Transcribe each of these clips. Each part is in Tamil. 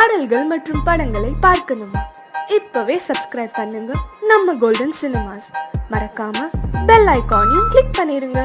பாடல்கள் மற்றும் படங்களை பார்க்கணுமா? இப்பவே சப்ஸ்கிரைப் பண்ணுங்க நம்ம கோல்டன் சினிமாஸ். மறக்காம பெல் ஐகானையும் கிளிக் பண்ணிருங்க.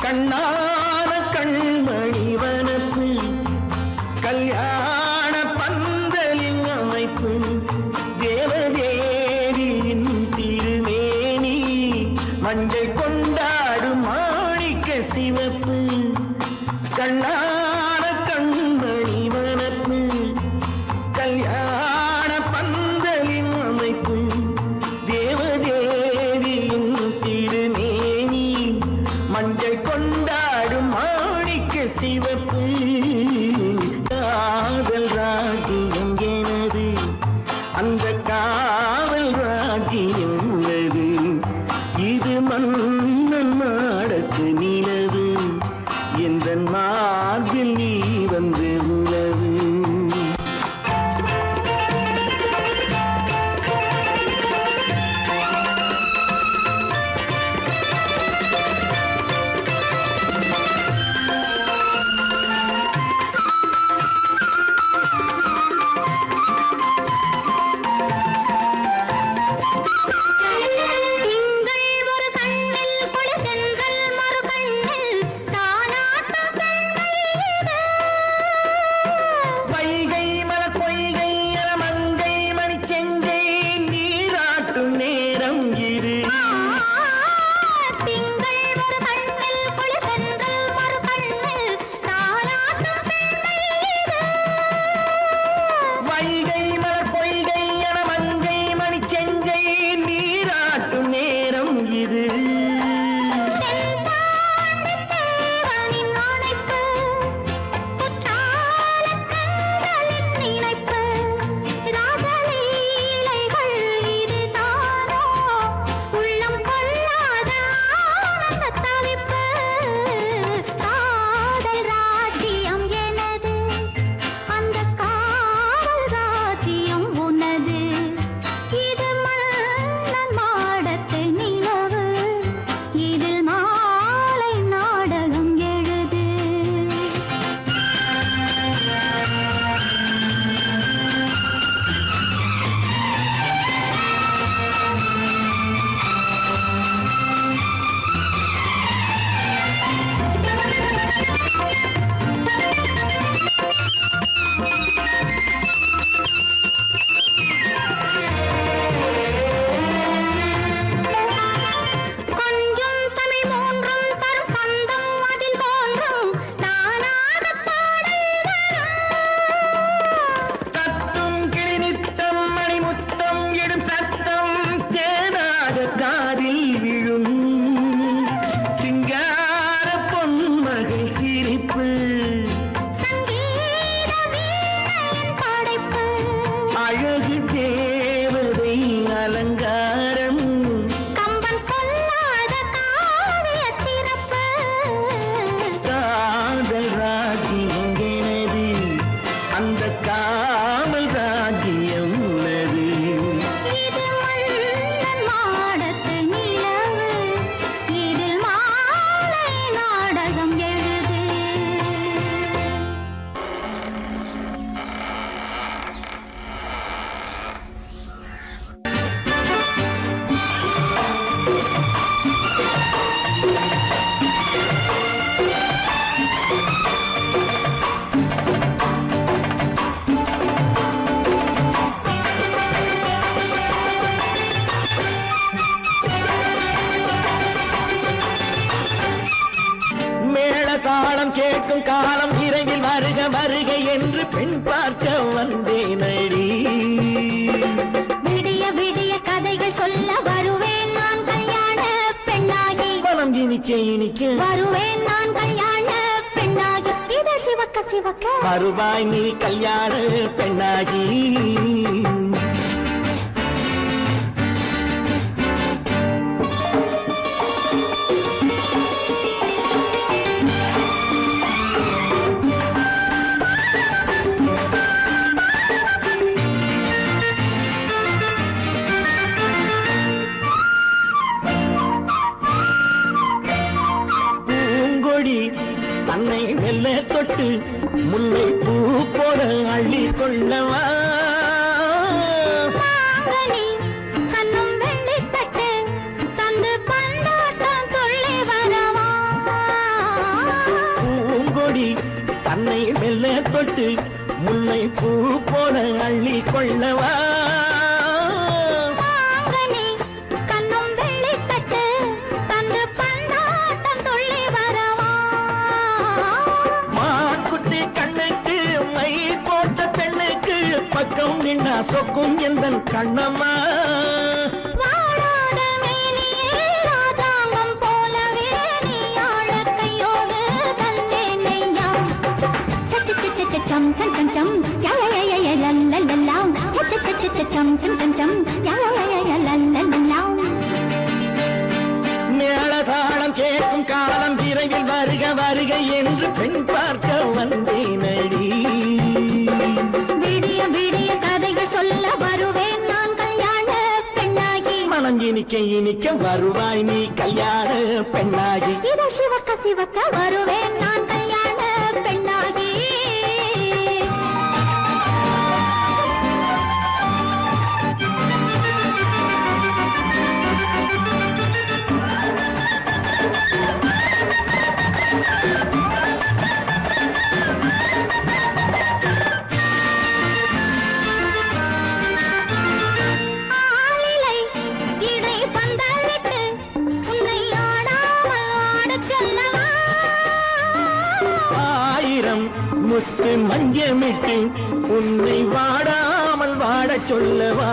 கண்ணான கண்மணி வனப்பு கல்யாண பந்தலின் அமைப்பு தேவதேவியின் திருமேனி மஞ்சள் கொண்டாடும் மாணிக்க சிவப்பு. கண்ணான கண்மணி வனப்பு கல்யாண பந்தலின் அமைப்பு தேவதேவியின் திருமேனி மஞ்சள் கொண்டாடும் மாணிக்க சிவப்பு. காதல் ராஜ்யம் எனது, அந்த காவல் ராஜ்யம் உள்ளது. இது மன்னன் மாடத்து நிலவு, எந்த மார்பில் நீ வந்து உலவு. காலம் விரைவில் வருக வருக என்று பெண் பார்க்க வந்தேனடி. விடிய விடிய கதைகள் சொல்ல வருவேன் நான் கல்யாண பெண்ணாகி. மனம் இனிக்க இனிக்க வருவேன் நான் கல்யாண பெண்ணாகி. இதழ் சிவக்க சிவக்க வருவாய் நீ கல்யாண பெண்ணாகி. தன்னை மெல்ல தொட்டு முல்லை பூ போல அள்ளி கொள்ளவா. கண்ணும் வெள்ளி தட்டு தந்து பண்டாட்டம் துள்ளி வரவா. பூங்கொடி தன்னை மெல்ல தொட்டு முல்லை பூ போல அள்ளி கொள்ளவா. பக்கம் நின்னா சொக்கும் எந்தன் கண்ணம்மா. வாடாத மேனியே ராதாங்கம் போலவே நீ ஆழக்கையோடு தந்தேன் நெய்யா. சம் சம் சம் சம் யய லல்லல்லா. சம் சம் சம் யய லல்லல்லா. மேளதாளம் கேட்கும் காலம் விரைவில் வருக வருக என்று பெண் பார்க்க வந்தேனடி. விடிய விடிய கதைகள் சொல்ல வருவேன் நான் கல்யாண பெண்ணாகி. மனம் இனிக்க இனிக்க வருவாய் நீ கல்யாண பெண்ணாகி. இதழ் சிவக்க சிவக்க வருவேன் நான் கல்யாண பெண்ணாகி. முத்து மஞ்சமிட்டு உன்னை வாடாமல் வாட சொல்லவா.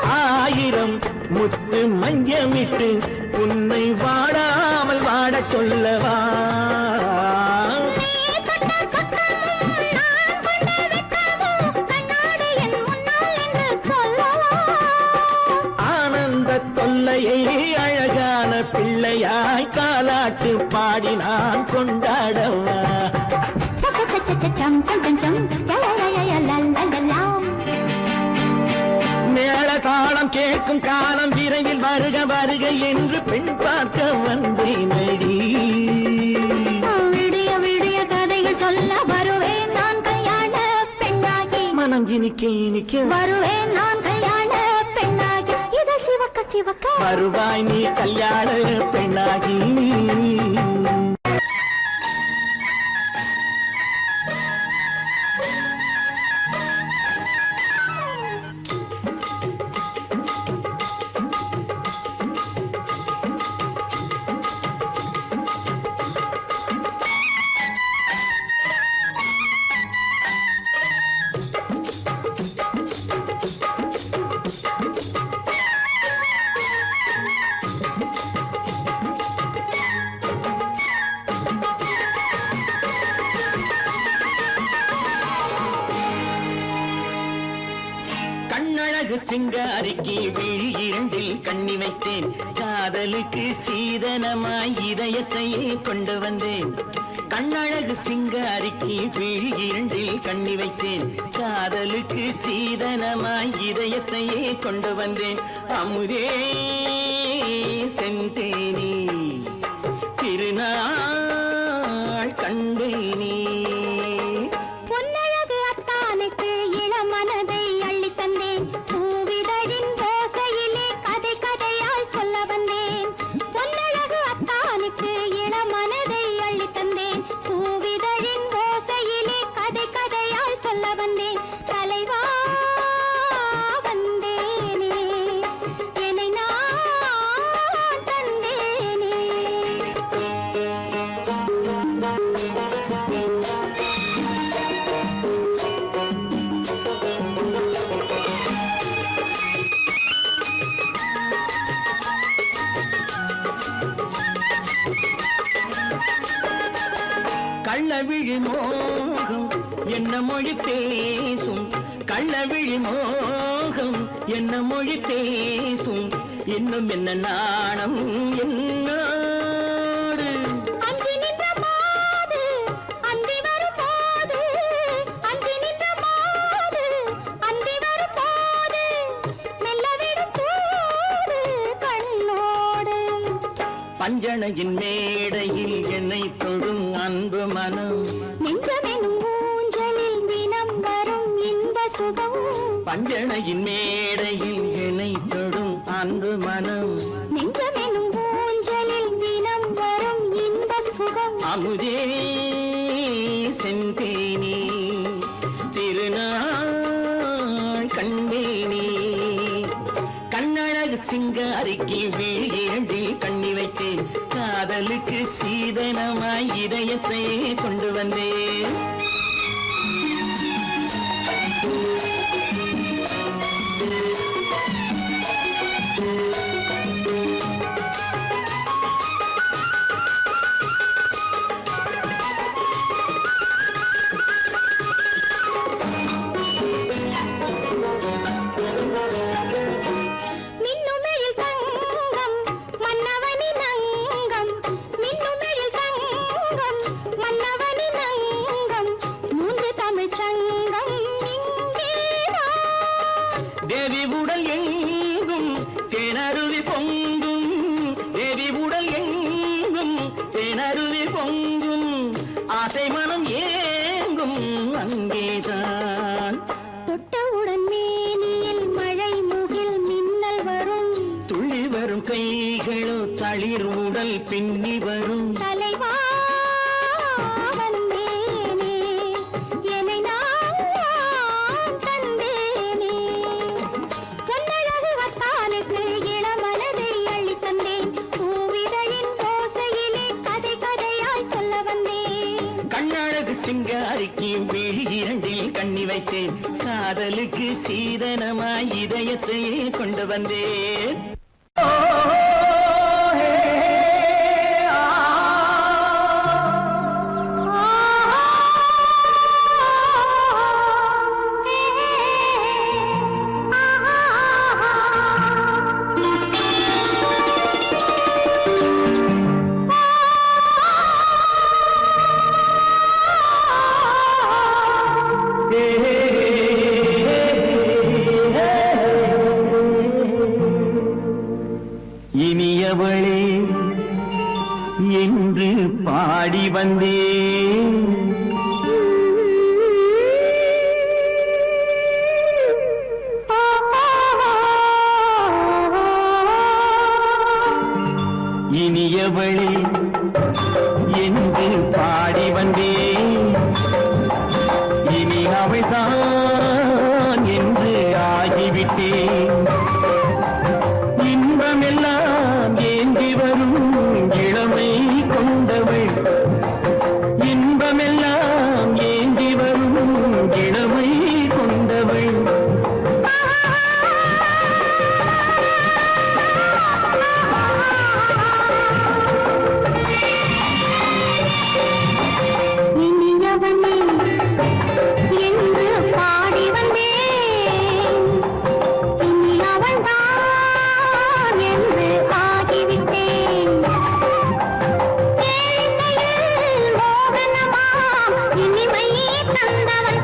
ஆயிரம் முத்து மஞ்சமிட்டு உன்னை வாடாமல் வாட சொல்லவா. தொல்லையை அழகான பிள்ளையாய் காலாட்டு பாடி நான் கொண்டாடவா. மேள தாளம் கேட்கும் காலம் விரைவில் வருக வருக என்று பெண் பார்க்க வந்தேனடி. விடிய விடிய கதைகள் சொல்ல வருவேன் நான் கல்யாண பெண்ணாகி. மனம் இனிக்க இனிக்க வருவேன் நான் கல்யாண பெண்ணாகி. இதழ் சிவக்க சிவக்க வருவாய் நீ கல்யாண பெண்ணாகி. கண்ணழகு சிங்காரிக்கு விழி இரண்டில் கண்ணி வைத்தேன். காதலுக்கு சீதனமாய் இதயத்தையே கொண்டு வந்தேன். கண்ணழகு சிங்காரிக்கு விழி இரண்டில் கண்ணி வைத்தேன். காதலுக்கு சீதனமாய் இதயத்தையே கொண்டு வந்தேன். அமுதே செந்தேனே திருநாள் கண்டேனே. பொன்னழகு அத்தானுக்கு இளமனதை அள்ளி தந்தேன். பூவிதழின் ஓசையிலே கதை கதையாய் சொல்ல வந்தேன். பொன்னழகு அத்தானுக்கு இளமனதை அள்ளி தந்தேன். பூவிதழின் ஓசையிலே கதை கதையாய் சொல்ல வந்தேன். தலைவா வந்தேன். கள்ளவிழி மோகம் என்ன மொழி பேசும் கள்ளவிழி மோகம் என்ன மொழி பேசும் இன்னும் என்ன நாணம் என்னோடு அஞ்சி நின்ற மாது அந்தி வரும் போது அஞ்சி நின்ற மாது அந்தி வரும் போது மெல்ல விடும் போது கண்ணோடு பஞ்சணையின் மேடையில் என்னை தொடும் அன்பு மனம் நெஞ்சமெனும் ஊஞ்சலில் தினம் வரும் இன்ப சுகம் பஞ்சணையின் மேடையில் என்னை தொடும் அன்பு மனம் நெஞ்சமெனும் ஊஞ்சலில் தினம் வரும் இன்ப சுகம் அமுதே செந்தேனி திருநாள் கண்ணேனி கண்ணழகு சிங்காரிக்கு வீழில் கண்ணி வைத்தேன் காதலுக்கு சீதனமாய் இதயத்தை கொண்டு வந்தேன் மின்னுமெழில் தங்கம் மன்னவனின் அங்கம் மின்னுமெழில் தங்கம் மன்னவனின் அங்கம் மூன்று தமிழ்ச் சங்கம் இங்கேதான் தேவி உடல் எங்கும் தேனருவி பொங்கும் தேவி உடல் எங்கும் தேனருவி பொங்கும் ஆசை மனம் ஏங்கும் அங்கேதான் தொட்டவுடன் மேனியில் மழை முகில் மின்னல் வரும் துள்ளி வரும் கைகளோ தளிர் உடல் பின்னி வரும் தலைவா வந்தேனே என்னை நான் தந்தேனே பொன்னழகு வத்தானுக்கு இளமனதை அள்ளித் தந்தேன் பூவிதழின் ஓசையிலே கதை கதையாய் சொல்ல வந்தேன் கண்ணழகு சிங்காரிக்கு விழி இரண்டில் கண்ணி வைத்தேன் காதலுக்கு சீதனமாய் இதயத்தையே கொண்டு வந்தேன் இனியவளே என்று பாடி வந்தேன் இனியவளே என்று பாடி வந்தேன் இனி அவள்தான் என்று ஆகிவிட்டேன் இன்பமெல்லாம் ஏந்தி வரும் இளமை கொண்டவள் இன்பமெல்லாம் ஏந்தி வரும் இளமை கொண்டவள் இனியவனே என்று பாடி வந்தேன் இனி அவள்தான் என்று ஆகிவிட்டேன் கேளிக்கையில் மோகனமாம் இனிமை தந்தவள்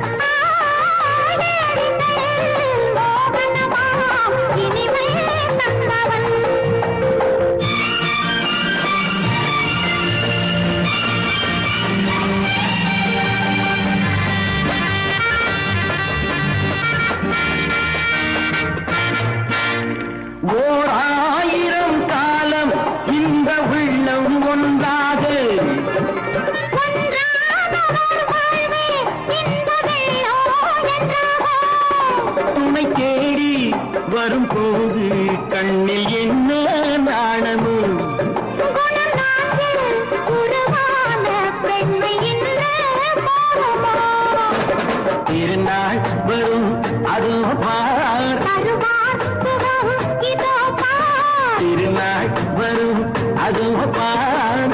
கேளிக்கையில் மோகனமாம் இனிமை தந்தவள் ஓர் ஆயிரம் காலம் இந்த உள்ளம் ஒன்றாக துணை தேடி வரும்போது கண்ணில் என்ன நாணமும் திருநாள் வரும் அதோ பார் திருநாள் வரும் அதோ பார்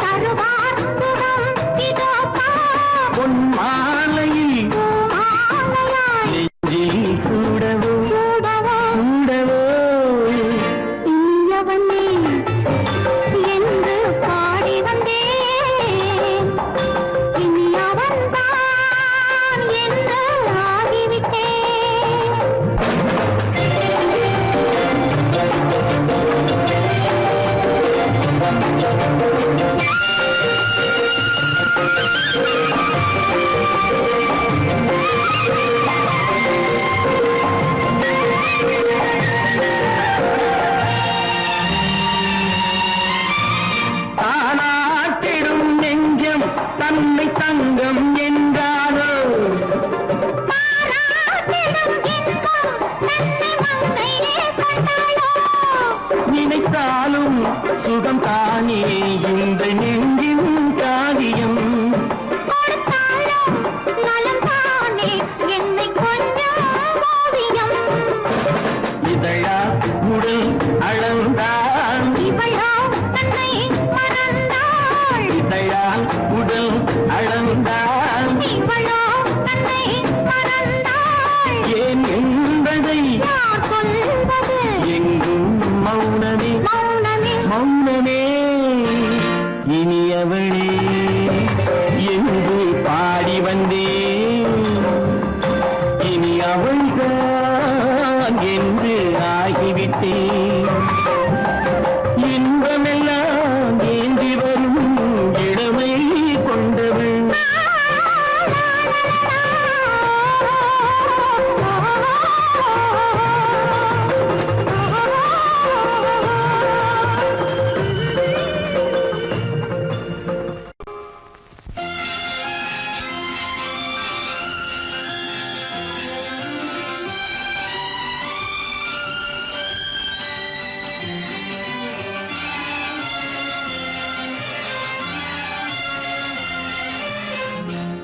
சுகம் தானே இந்த நெஞ்சின் காரியம். கொடுத்தாலும் நலம் தானே என்னை கொஞ்சம் ஓவியம். இதழா உடல் அளந்தான் இவளோ தன்னை மறந்தாள். இதழால் உடல் அளந்தான் இவளோ தன்னை மறந்தாள். ஏன் என்பதை யார் சொல்வது? எங்கும் மௌனமே மௌனமே மௌனமே. இனியவளே என்று பாடி வந்தேன், இனி அவள்தான் என்று ஆகிவிட்டேன். இன்பமெல்லாம் ஏந்தி வரும் இளமை கொண்டவள்.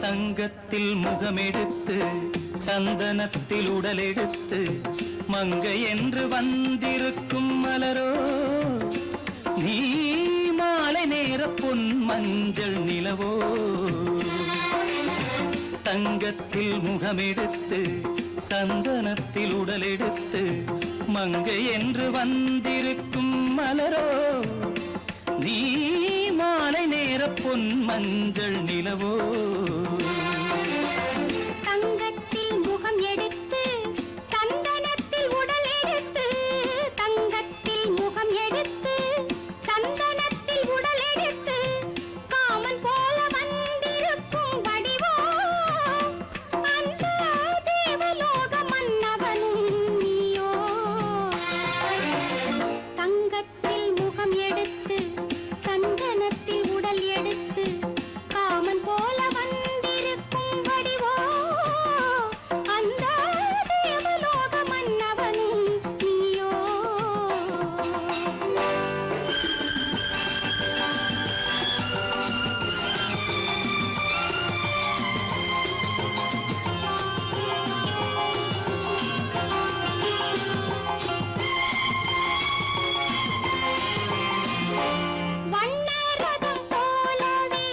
தங்கத்தில் முகமெடுத்து சந்தனத்தில் உடலெடுத்து மங்கை என்று வந்திருக்கும் மலரோ, நீ மாலை நேர பொன் மஞ்சள் நிலவோ. தங்கத்தில் முகமெடுத்து சந்தனத்தில் உடலெடுத்து மங்கை என்று வந்திருக்கும் மலரோ, நீ மாலை நேர பொன் மஞ்சள் நிலவோ. தங்கத்தில் முகம் எடுத்து சந்தனத்தில் உடல் எடுத்து, தங்கத்தில் முகம் எடுத்து சந்தனத்தில் உடல் எடுத்து காமன் போல வந்திருக்கும் வடிவோ, அந்த தேவலோக மன்னவனும் நீயோ. தங்கத்தில் முகம் எடுத்து சந்தனத்தில் உடல் எடுத்து காமன் போல வந்திருக்கும் வடிவோ, அந்த தேவலோக மன்னவனும் நீயோ. வண்ணரதம் போலவே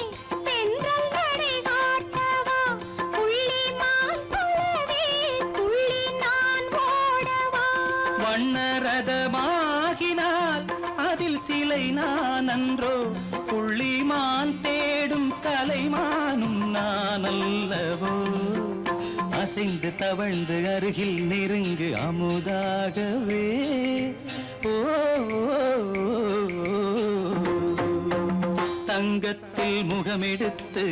தென்றல் நடை காட்டவா, புள்ளிமான் போலவே துள்ளி நான் ஓடவா. வண்ணரதமாகினால் அதில் சிலை நான் அன்றோ, புள்ளிமான் தேடும் கலைமானும் நான் அல்லவோ. அசைந்து தவழ்ந்து அருகில் நெருங்கு அமுதாகவே. ஓ, தங்கத்தில் முகமெடுத்து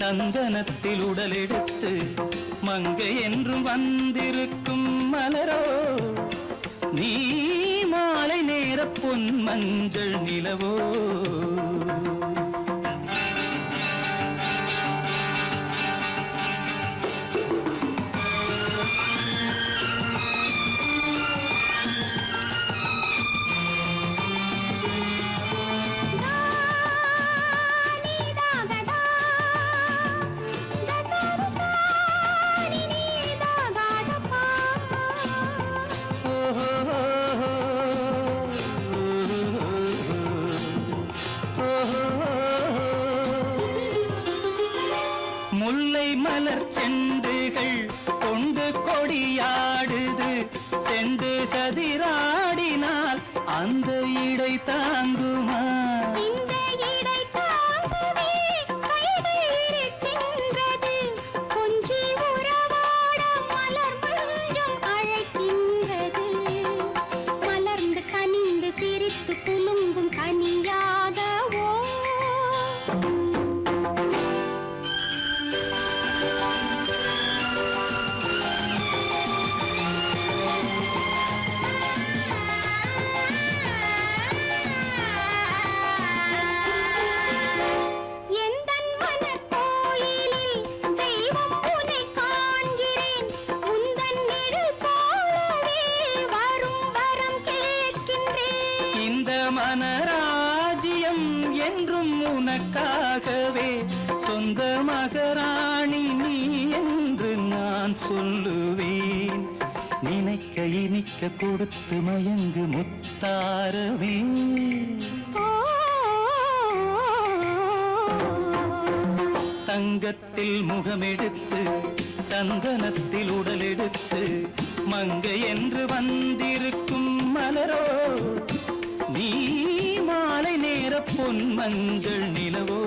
சந்தனத்தில் உடலெடுத்து மங்கை என்றும் வந்திருக்கும் மலரோ, நீ மாலை நேர பொன் மஞ்சள் நிலவோ. முல்லை மலர் செண்டுகள் கொண்டு கொடியாடுது, செண்டு சதிராடினால் அந்த இடை தாங்குமா? இந்த இடை தாங்குவே கைகள் இருக்கின்றது, கொஞ்சி உறவாட மலர் மஞ்சம் அழைக்கின்றது. மலர்ந்து கனிந்து சிரித்து குலுங்கும் கனியாகவோ. உனக்காகவே சொந்த மகராணி நீ என்று நான் சொல்லுவேன். நினைக்க இனிக்க கொடுத்து மயங்கு முத்தாரவே. தங்கத்தில் முகமெடுத்து சந்தனத்தில் உடலெடுத்து மங்கை என்று வந்திருக்கும் மலரோ நீ மாலை நேர பொன் மஞ்சள் நிலவோ.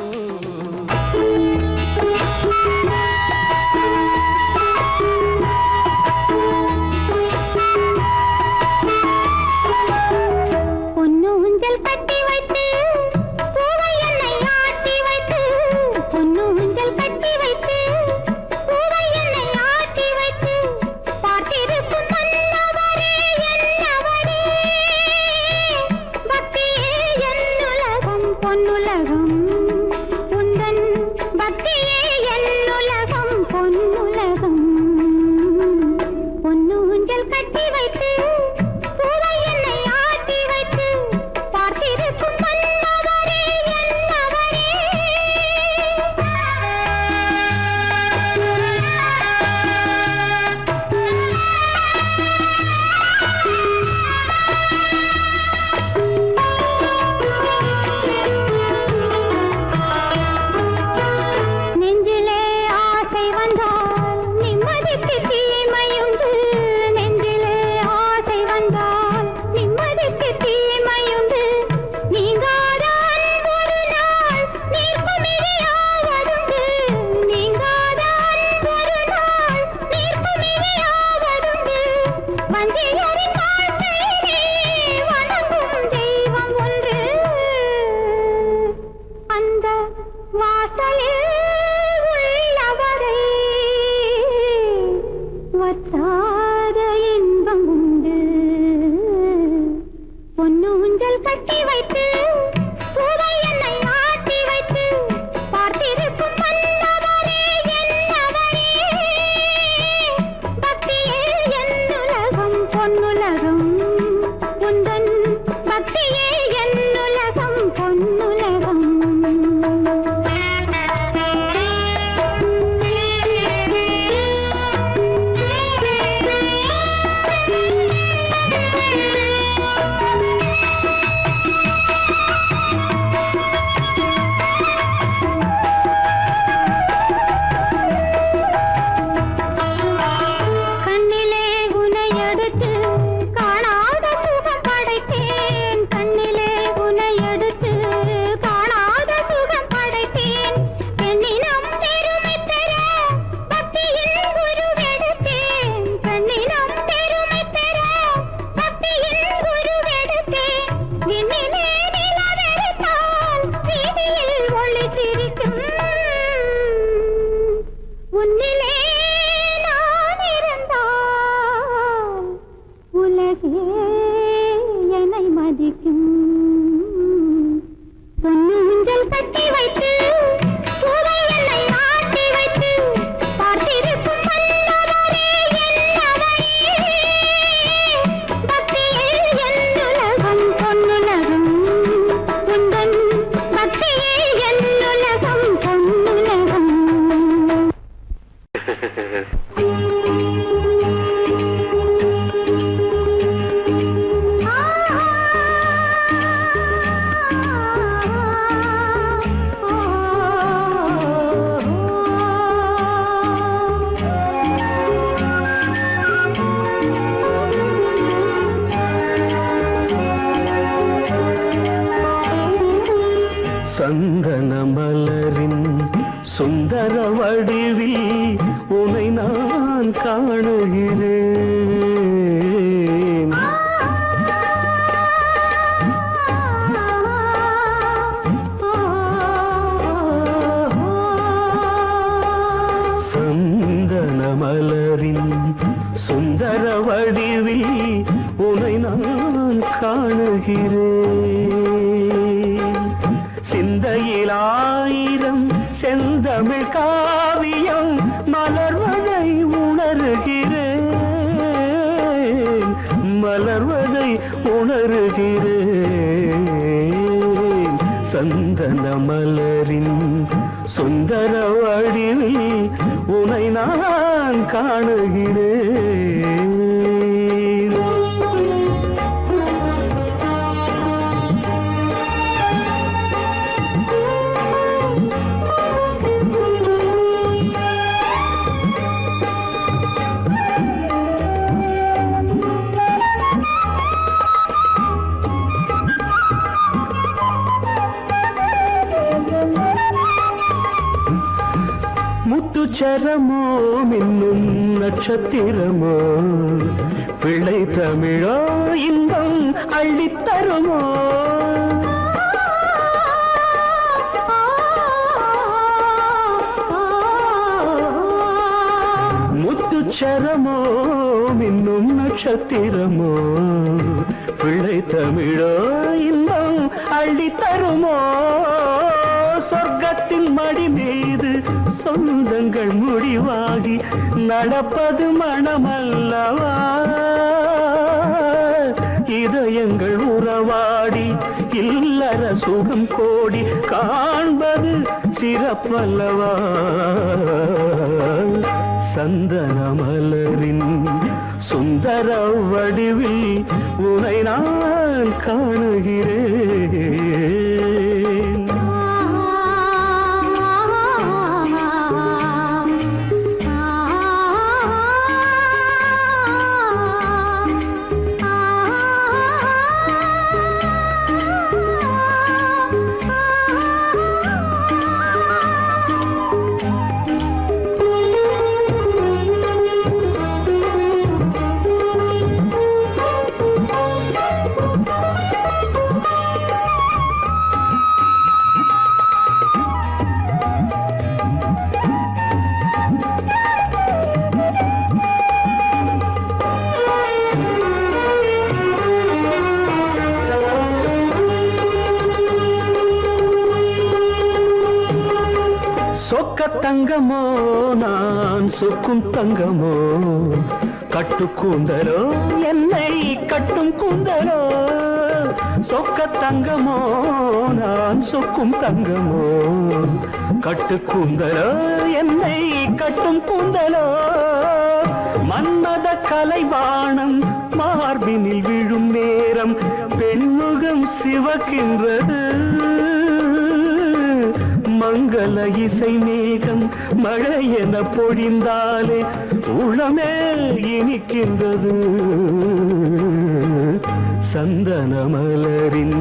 சந்தன மலரின் சுந்தர வடிவில் உனை நான் காணுகிறேன். சந்தன மலரின் சுந்தர வடிவில் உனை நான் காணுகிறேன். சிந்தையில் ஆயிரம் செந்தமிழ் காவியம் மலர்வதை உணர்கிறேன், மலர்வதை உணர்கிறேன். சந்தன மலரின் சுந்தர வடிவில் உனை நான் காணுகிறேன். முத்துச்சரமோ மின்னும் நட்சத்திரமோ பிள்ளை தமிழோ இன்பம் அள்ளித்தருமோ. முத்துச்சரமோ மின்னும் நட்சத்திரமோ பிள்ளை தமிழோ இன்பம் அள்ளித்தருமோ. சொர்க்கத்தின் மடி மீது சொந்தங்கள் முடிவாகி நடப்பது மனமல்லவா. இதயங்கள் உறவாடி இல்லற சுகம் கோடி காண்பது சிறப்பல்லவா. சந்தன மலரின் சுந்தர வடிவில் உனை நான் காணுகிறேன். சொக்க தங்கமோ நான் சொக்கும் தங்கமோ கட்டு கூந்தலோ என்னை கட்டும் கூந்தலோ. சொக்க தங்கமோ நான் சொக்கும் தங்கமோ கட்டு கூந்தலோ என்னை கட்டும் கூந்தலோ. மன்மத கலைவாணம் மார்பினில் விழும் நேரம் பெண்முகம் சிவக்கின்றது. மங்கள இசை மேகம் மழை என பொழிந்தாலே உளமே இனிக்கின்றது. சந்தன மலரின்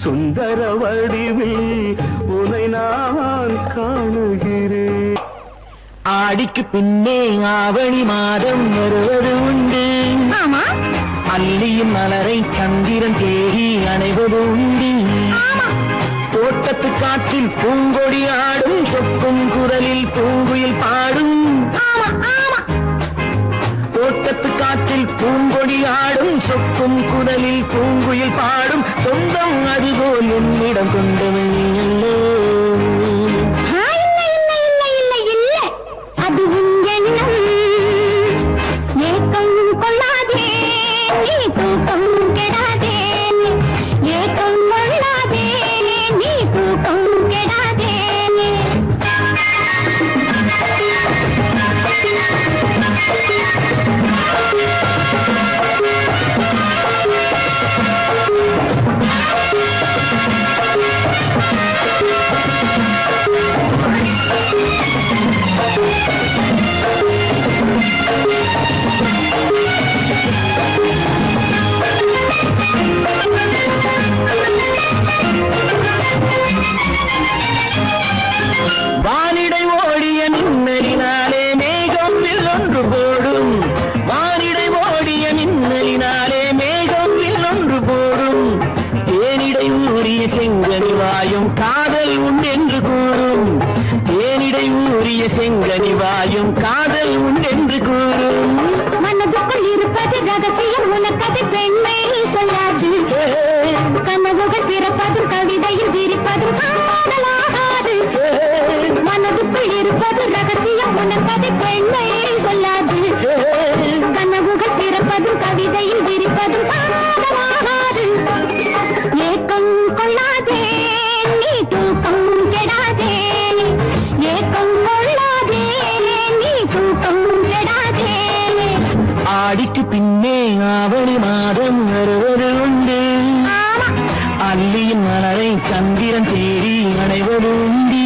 சுந்தர வடிவில் உனை நான் காணுகிறேன். ஆடிக்கு பின்னே ஆவணி மாதம் வருவது உண்டு. அல்லியின் மலரை சந்திரன் தேடி அணைவது உண்டு. தோட்டத்து காற்றில் பூங்கொடி ஆடும் சொக்கும் குரலில் பூங்குயில் பாடும். தோட்டத்து காற்றில் பூங்கொடி ஆடும் சொக்கும் குரலில் பூங்குயில் பாடும். சொந்தம் அதுபோல் என்னிடம் கொண்டவள் அல்லோ. அது எண்ணம் ஏக்கம் கொள்ளாதே நீ தூக்கம் கெடாதே. ஏக்கம் கொள்ளாதே நீ தூக்கம் கெடாதே. வானிடை ஓடிய மின்னலினாலே மேகம் வில்லொன்று போடும். வானிடை ஓடிய மின்னலினாலே மேகம் வில்லொன்று போடும். தேனிடை ஊறிய செங்கனி வாயும் காதல் உண்டென்று கூறும். தேனிடை ஊறிய செங்கனி வாயும் காதல் உண்டென்று கூறும். மனதுக்குள் இருப்பது ரகசியம் உனக்கது பெண்மை சொல்லாது. கனவுகள் பிறப்பதும் கவிதையில் விரிப்பதும் காதலாகாது. மனதுக்குள் இருப்பது ரகசியம் உனக்கது பெண்மை சொல்லாது. கனவுகள் பிறப்பதும் கவிதையில் விரிப்பதும் காதலாகாது. ஏக்கம் கொள்ளாதே வருவது உண்டு அல்லியின் மலரை சந்திரன் தேடி அடைவது உண்டி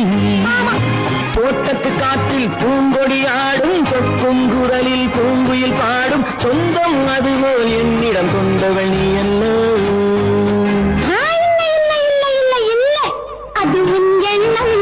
தோட்டத்து காற்றில் பூங்கொடி ஆடும் சொக்கும் குரலில் பூங்குயில் பாடும் சொந்தம் அதுபோல் என்னிடம் கொண்டவள் நீ அல்ல அது உன் எண்ணம்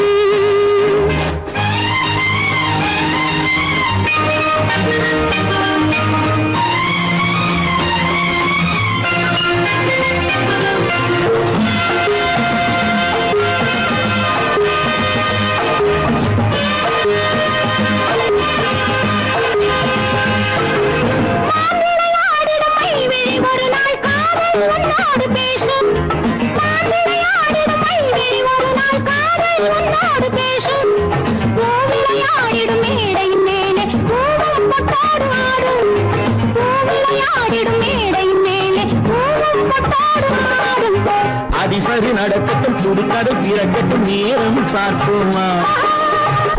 அதிசரி நடக்கட்டும் துடுக்கடை திறக்கட்டும் நேரம் பார்ப்போமா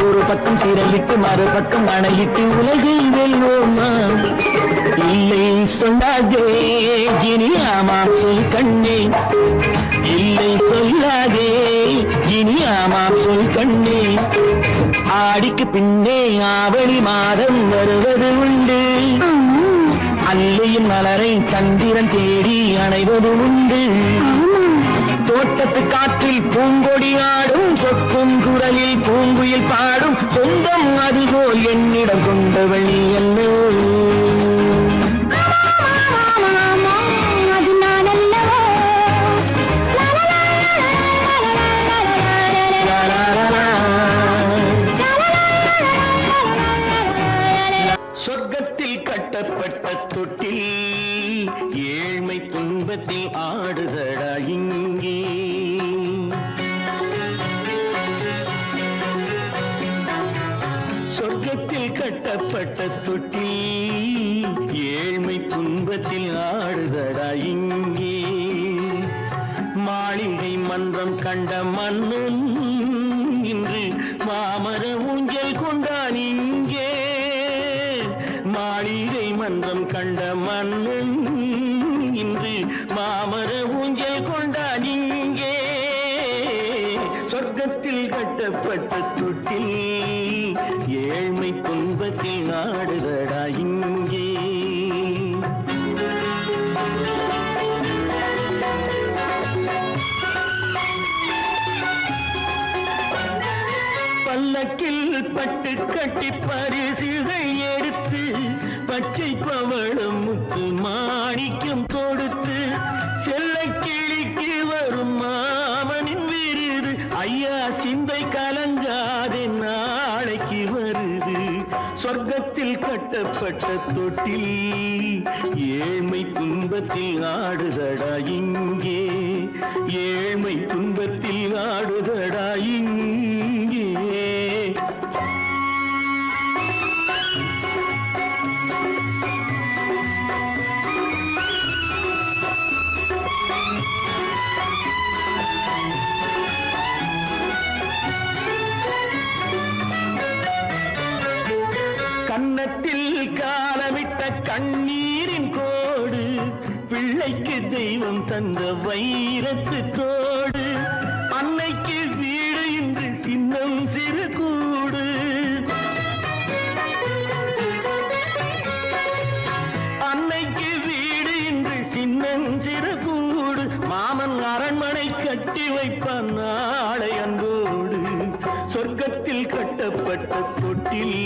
ஒரு பக்கம் சிறையிட்டு மறுபக்கம் அணையிட்டு உலகை வெல்வோமா இல்லை சொல்லாதே இனி ஆமாம் சொல் கண்ணே இல்லை சொல்லாதே இனி ஆமாம் சொல் கண்ணே ஆடிக்கு பின்னே ஆவணி மாதம் வருவது உண்டு அல்லையின் மலரை சந்திரன் தேடி அணைவது உண்டு தோட்டத்து காற்றில் பூங்கொடி ஆடும் சொக்கும் குரலில் பூங்குயில் பாடும் சொந்தம் அதுபோல் என்னிடம் கொண்டவள் நீ அல்ல சொர்க்கத்தில் கட்டப்பட்ட தொட்டில் ஏழ்மை துன்பத்தில் ஆடுதடா இங்கே சொர்க்கத்தில் கட்டப்பட்ட தொட்டில் ஏழ்மை துன்பத்தில் ஆடுதடா இங்கே மாளிகை மன்றம் கண்ட மன்னன் இன்று மாமர ஊஞ்சல் கொண்டான் இங்கே மாளிகை மன்றம் கண்ட மன்னன் இன்று மாமர ஊஞ்சல் கொண்டான் இங்கே சொர்க்கத்தில் கட்டப்பட்ட தொட்டில் ஏழ்மை துன்பத்தில் நாடுதடா இங்கே பல்லக்கில் பட்டு கட்டி பரிசுகள் எடுத்து பச்சை பவளம் முத்து மாணிக்கம் கொடுத்து செல்ல கிளிக்கு வரும் மாமனின் விருது ஐயா சிந்தை கலங்காதே நாளைக்கு வருது சொர்க்கத்தில் கட்டப்பட்ட தொட்டில் ஏழ்மை துன்பத்தில் ஆடுதடா இங்கே ஏழ்மை துன்பத்தில் ஆடுதடா இங்கே கன்னத்தில் காலமிட்ட கண்ணீரின் கோடு பிள்ளைக்கு தெய்வம் தந்த வைரத்து தோடு அன்னைக்கு வீடு இன்று சின்னம் சிறு கூடு அன்னைக்கு வீடு இன்று சின்னம் சிறு கூடு மாமன் அரண்மனை கட்டி வைப்பான் நாளை அன்போடு சொர்க்கத்தில் கட்டப்பட்ட தொட்டில்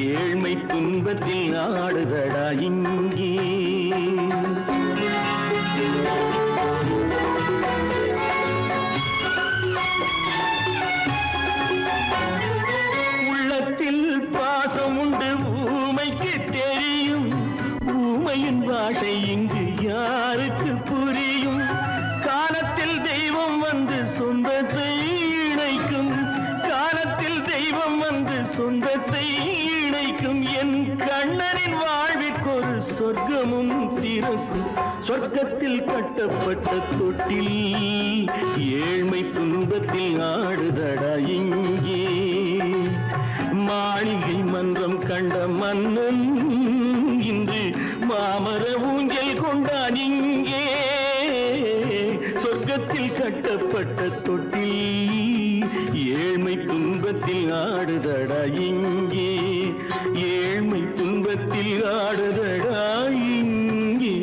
ஏழ்மை துன்பத்தில் ஆடுதடா இங்கே உள்ளத்தில் பாசம் உண்டு ஊமைக்கு தெரியும் ஊமையின் பாஷை இங்கு யாருக்கு புரியும் காலத்தில் தெய்வம் வந்து சொந்தத்தை இணைக்கும் காலத்தில் தெய்வம் வந்து சொந்தத்தை இணைக்கும் என் கண்ணனின் வாழ்விற்கொரு சொர்க்கமும் திறக்கும் சொர்க்கத்தில் கட்டப்பட்ட தொட்டில் ஏழ்மை துன்பத்தில் ஆடுதடா இங்கே மாளிகை மன்றம் கண்ட மன்னன் இன்று மாமர ஊஞ்சல் கொண்டான் இங்கே சொர்க்கத்தில் கட்டப்பட்ட தொட்டில் ஏழ்மை துன்பத்தில் ஆடுதடா இங்கே ஏழ்மை துன்பத்தில் ஆடுதடா இங்கே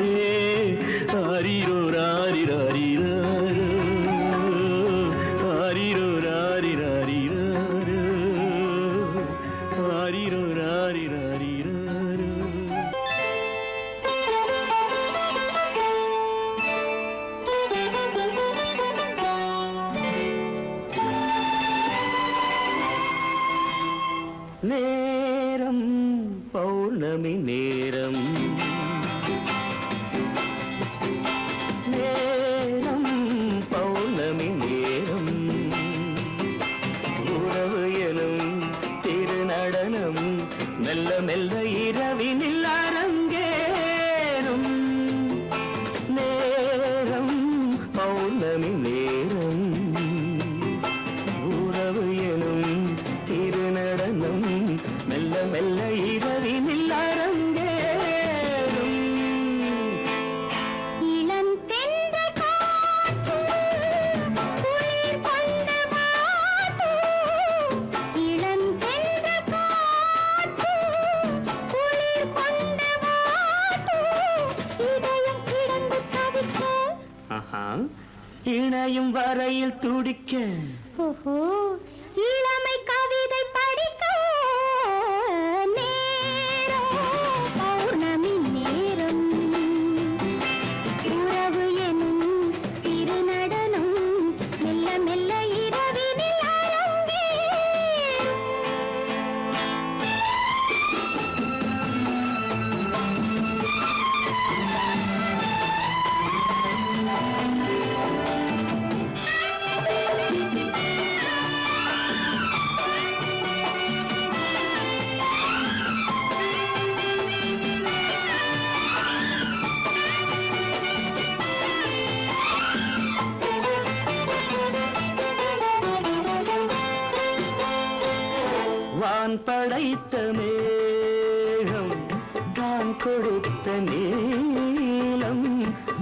ஆரிரோ ராரிராரிராரோ ஆரிரோ ராரிராரிராரோ ஆரிரோ ராரிராரிராரோ. நேரம் பௌர்ணமி நேரம் நேரம் பௌர்ணமி நேரம் உறவு எனும் திருநடனம் மெல்ல மெல்ல இரவினில் அரங்கேறும் நேரம் பௌர்ணமி நேரம் உறவு எனும் திருநடனம் மெல்ல மெல்ல இரவினில் அரங்கேறும். இளம் தென்றல் காற்றும் குளிர் கொண்டு வாட்டும். இளம் தென்றல் காற்றும் குளிர் கொண்டு வாட்டும். இதயம் கிடந்து தவிக்க ஆஹா, இணையும் வரையில் துடிக்க ஓஹோ இளமை கவிதை படிக்க நேரம் பௌர்ணமி நேரம் உறவு எனும் திருநடனம் மெல்ல மெல்ல இரவினில் அரங்கேறும். வான் படைத்த மேகம் தான் கொடுத்த நீலம்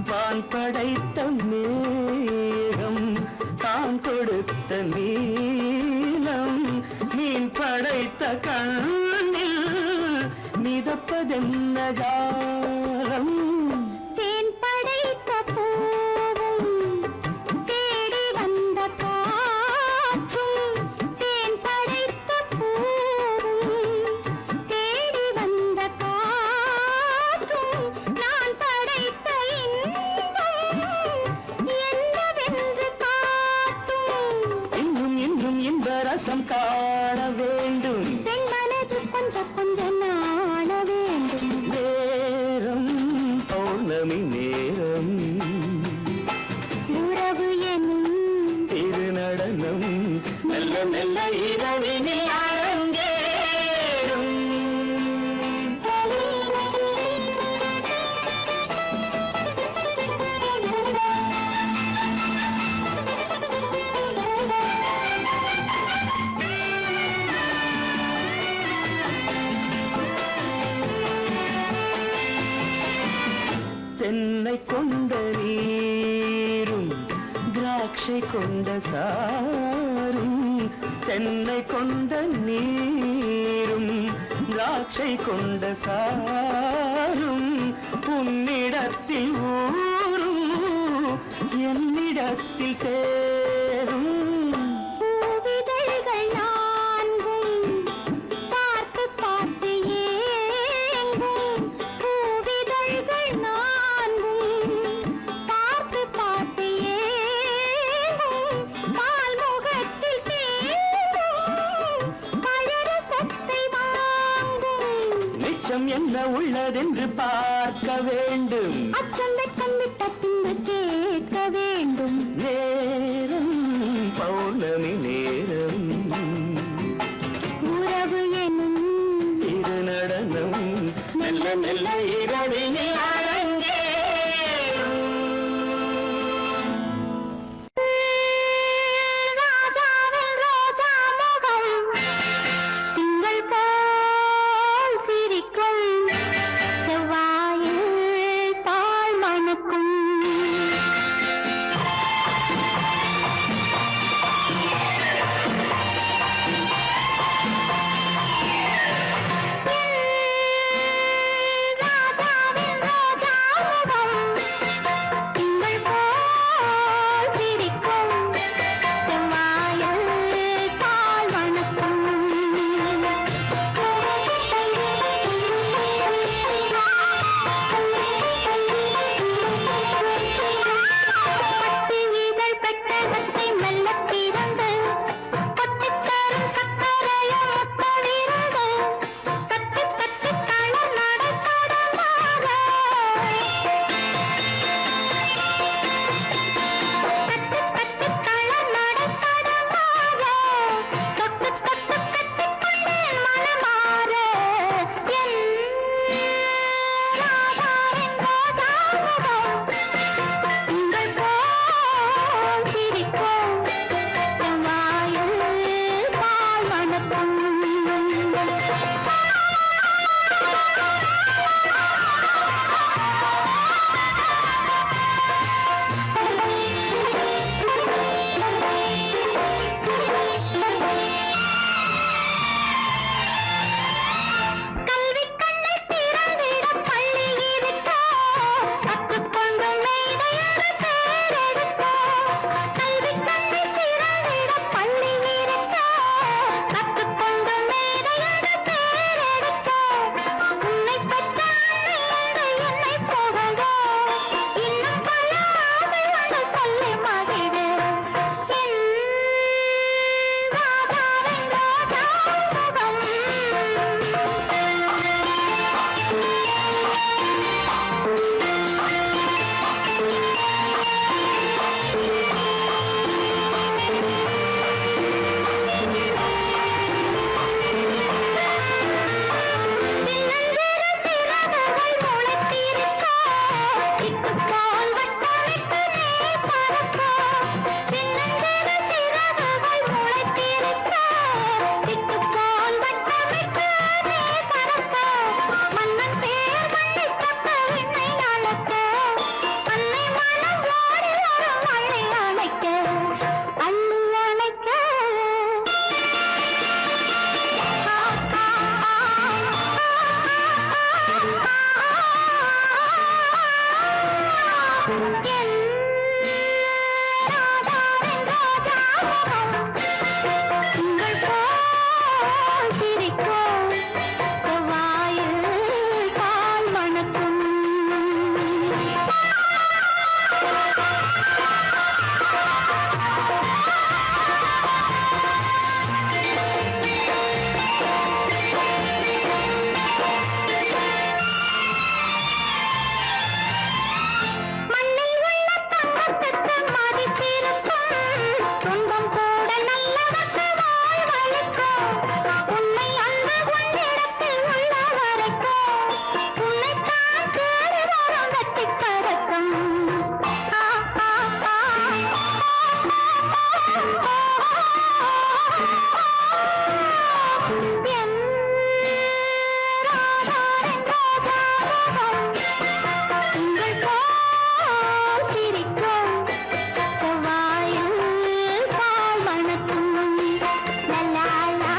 வான் படைத்த மேகம் தான் கொடுத்த நீலம் மீன் படைத்த கண்ணில் மிதப்பதென்ன ஜாலம் தேன் படைத்த பூவும் தேடி வந்த காற்றும். தேன் படைத்த பூவும் தேடி வந்த காற்றும். நான் படைத்த இன்பம் என்னவென்று காட்டும். இன்னும் இன்னும் இந்த ரசம் காண வேண்டும் பெண் மனது கொஞ்சம் கொஞ்சம் நாண வேண்டும். நேரம் பௌர்ணமி நேரம் உறவு எனும் திருநடனம் மெல்ல மெல்ல இரவினில் அரங்கேறும். தென்னை கொண்ட நீரும் திராட்சை கொண்ட சாரும் தென்னை கொண்ட நீரும் திராட்சை கொண்ட சாரும் உன்னிடத்தில் ஊரும் என்னிடத்தில் சேரும். பூவிதழ்கள் நான்கும் பார்த்து பார்த்து ஏங்கும். பூவிதழ்கள் நான்கும் பார்த்து பார்த்து ஏங்கும். பால்முகத்தில் தேங்கும் பழரசத்தை வாங்கும். மிச்சம் என்ன உள்ளதென்று பார்க்க வேண்டும் அச்சம் வெச்சம் விட்ட பின்பு கேட்க வேண்டும். நேரம் பௌர்ணமி நேரம் உறவு எனும் திருநடனம் மெல்ல மெல்ல இரவினில் அரங்கேறும். ராஜாவின் ரோஜா முகம் திங்கள் போல் சிரிக்கும். செவ்வாயில் என் ராதாவின் ராஜாமுகம் உங்கள் போல் சிரிக்கும் செவ்வாயில் பால் மணக்கும் மண்ணில் உள்ள தங்கத்துக்கு மதிப்பிருக்கும் துன்பம் கூட நல்லவர்க்கு வாழ்வளிக்கும் உன்னை அன்று உன்னிடத்தில் உள்ள வரைக்கும் உன்னைத்தான் தேடி வரும் வெட்டிப் பறக்கும் ஆ, ஆ, ஆ, என் ராதாவின் ராஜாமுகம் உங்கள் போல் சிரிக்கும் செவ்வாயில் பால் மணக்கும் லலா லா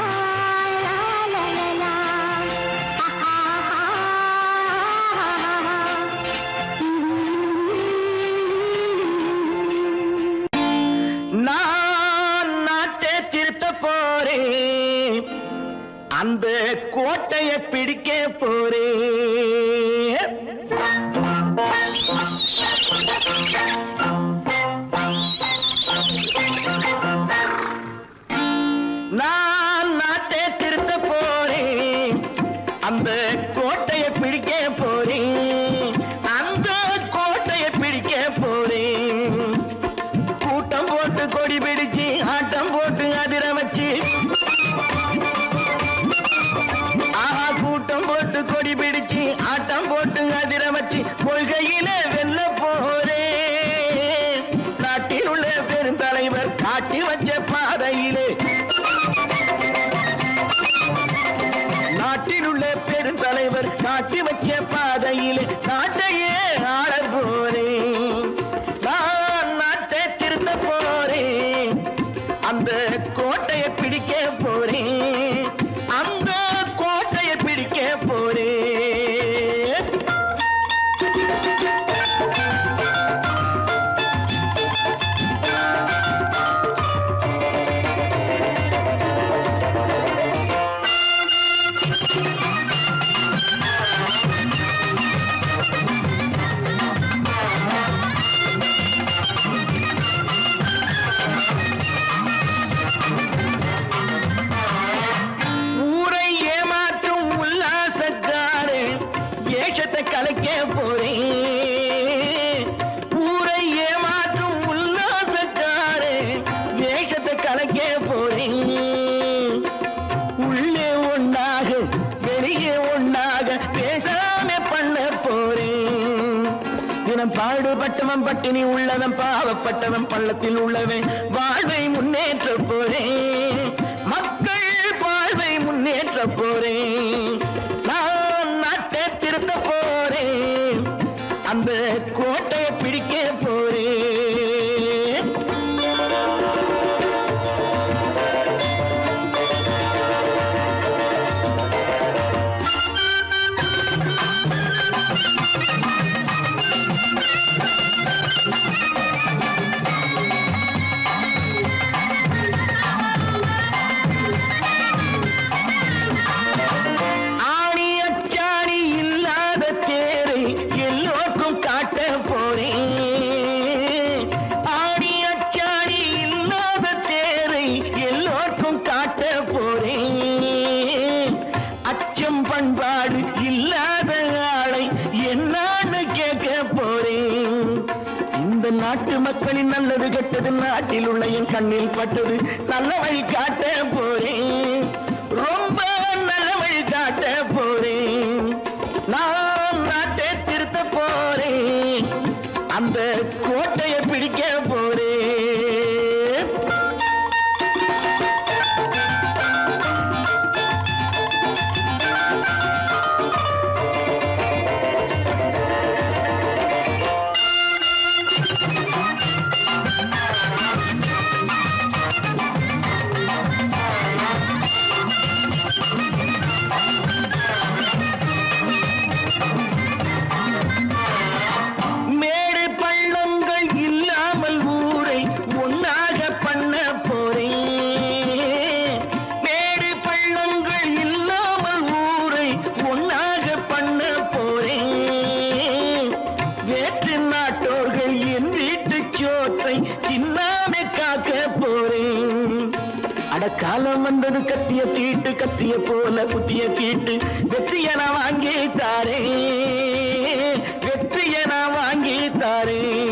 லா லலா நான் நாட்டை திருத்த போறேன் அந்த கோட்டையை பிடிக்க போறேன் நான் நாட்டை திருத்த போறேன் அந்த கோட்டையை பிடிக்க போறேன் அந்த கோட்டையை பிடிக்க போறேன் கூட்டம் போட்டு கொடி பிடிச்சு ஆட்டம் போட்டு அதிர வச்சு ஆஹா கூட்டம் போட்டு கொடி பிடிச்சு ஆட்டம் போட்டு அதிர வச்சு கொள்கையில வெல்ல போறேன் நாட்டில் உள்ள பெருந்தலைவர் காட்டி வச்ச பாதையிலே நாட்டில் உள்ள பெருந்தலைவர் காட்டி வச்ச பாதையிலே நாட்டையே ஆள போறேன் நான் நாட்டை திருத்த போறேன் அந்த கோட்டையை பிடிக்க போறேன் அந்த கோட்டையை பிடிக்க போறேன் ஊரை ஏமாற்றும் உல்லாசக்காரு ஏஷத்தை கலைக்க போறேன் ஊரை ஏமாற்றும் உல்லாசக்காரு ஏஷத்தை கலைக்க போறேன் உள்ளே ஒண்ணாக வெளியே ஒண்ணாக பேசாம பண்ண போறேன் தினம் பாடுபட்டவன் பட்டினி உள்ளவன் பாவப்பட்டவன் பள்ளத்தில் உள்ளவன் வாழ்வை முன்னேற்ற போறேன் மக்கள் வாழ்வை முன்னேற்ற போறேன் நான் நாட்டை திருத்த போறேன் அந்த கோட்டையை பிடிக்க போறேன் ஆணி அச்சாணி இல்லாத தேரை எல்லோருக்கும் காட்ட போறேன் ஆணி அச்சாணி இல்லாத தேரை எல்லோருக்கும் காட்ட போறேன் அச்சம் பண்பாடு இல்லாத ஆளை என்னான்னு கேட்க போறேன் இந்த நாட்டு மக்களின் நல்லது கெட்டது நாட்டில் உள்ள என் கண்ணில் பட்டது நல்ல வழி காட்ட போறேன் ரொம்ப நல்ல வழி காட்ட போறேன் நான் நாட்டை திருத்த போறேன் அந்த கோட்டையை பிடிக்க போறேன் மேடு பள்ள சின்னாமே காக்க போறேன். அடக்காலம் வந்தது கத்திய தீட்டு, கத்திய போல குத்திய தீட்டு, வெற்றிய நான் வாங்கி தாரேன், வெற்றிய நான் வாங்கி தாரேன்.